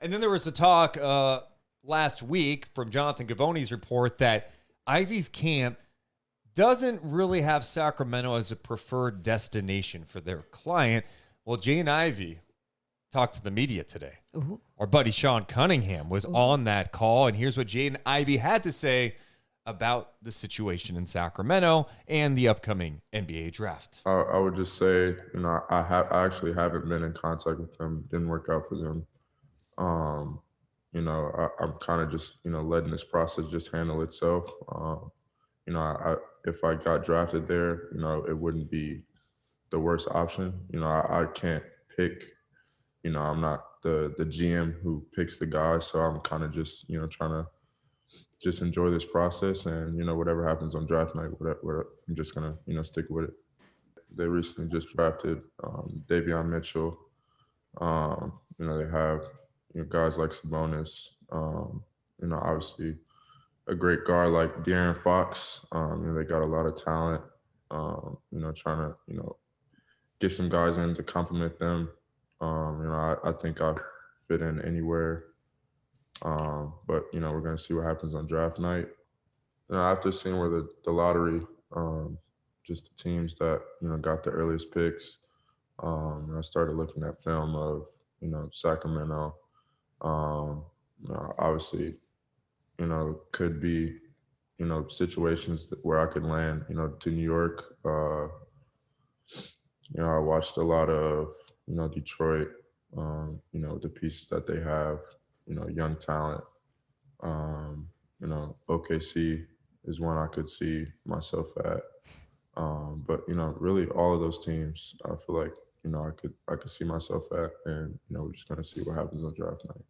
And then there was a talk last week from Jonathan Gavoni's report that Ivey's camp doesn't really have Sacramento as a preferred destination for their client. Well, Jaden Ivey talked to the media today. Ooh. Our buddy Sean Cunningham was on that call, and here's what Jaden Ivey had to say about the situation in Sacramento and the upcoming NBA draft. I would just say, I actually haven't been in contact with them. Didn't work out for them. I'm kind of just, letting this process just handle itself. If I got drafted there, it wouldn't be the worst option. I can't pick. I'm not the GM who picks the guys, so I'm kind of just, trying to just enjoy this process, and whatever happens on draft night, whatever, I'm just gonna stick with it. They recently just drafted Davion Mitchell. They have guys like Sabonis. Obviously a great guard like De'Aaron Fox. They got a lot of talent. Trying to get some guys in to complement them. I think I fit in anywhere. But we're going to see what happens on draft night. After seeing where the lottery, just the teams that, got the earliest picks, I started looking at film of, Sacramento. Obviously, could be, situations where I could land, to New York. I watched a lot of, Detroit, the pieces that they have. Young talent. OKC is one I could see myself at. But really all of those teams, I feel like I could see myself at, and we're just gonna see what happens on draft night.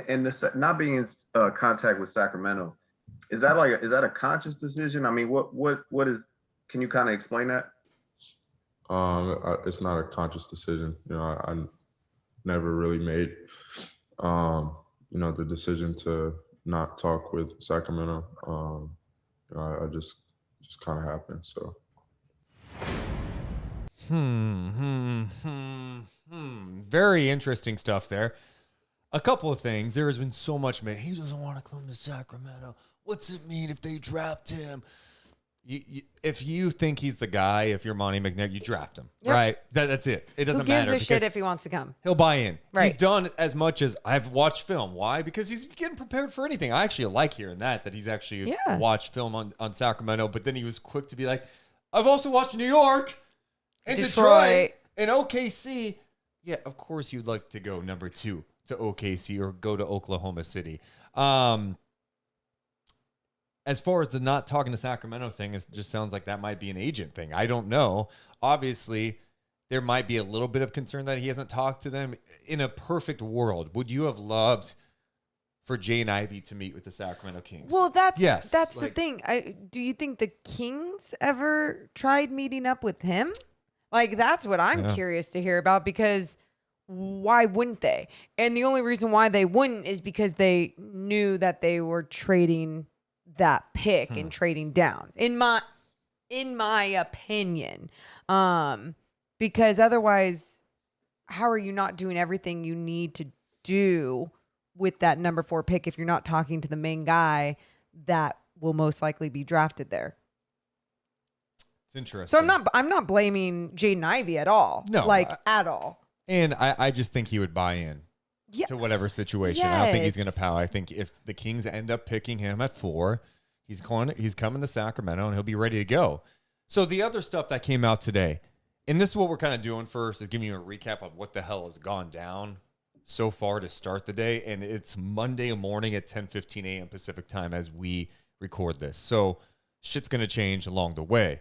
And not being in contact with Sacramento, is that a conscious decision? I mean, what is? Can you kind of explain that? It's not a conscious decision. I never really made. The decision to not talk with Sacramento, I just kind of happened. So. Very interesting stuff there. A couple of things. There has been so much, he doesn't want to come to Sacramento. What's it mean if they draft him? If you think he's the guy, if you're Monty McNair, you draft him, right? That's it. It doesn't matter. Who gives a shit if he wants to come? He'll buy in. Right. He's done as much as I've watched film. Why? Because he's getting prepared for anything. I actually like hearing that he's actually watched film on Sacramento, but then he was quick to be like, I've also watched New York and Detroit and OKC. Yeah, of course you'd like to go number 2 to OKC or go to Oklahoma City. As far as the not talking to Sacramento thing, it just sounds like that might be an agent thing. I don't know. Obviously, there might be a little bit of concern that he hasn't talked to them. In a perfect world, would you have loved for Jaden Ivey to meet with the Sacramento Kings? Well, that's the thing. Do you think the Kings ever tried meeting up with him? That's what I'm curious to hear about, because why wouldn't they? And the only reason why they wouldn't is because they knew that they were trading that pick and trading down, in my opinion, because otherwise, how are you not doing everything you need to do with that number 4 pick if you're not talking to the main guy that will most likely be drafted there? It's interesting. So I'm not blaming Jaden Ivey at all. No, at all. And I just think he would buy in. To whatever situation. I don't think he's going to pout. I think if the Kings end up picking him at 4, he's coming to Sacramento and he'll be ready to go. So the other stuff that came out today, and this is what we're kind of doing first, is giving you a recap of what the hell has gone down so far to start the day. And it's Monday morning at 10:15 a.m. Pacific time as we record this. So shit's going to change along the way.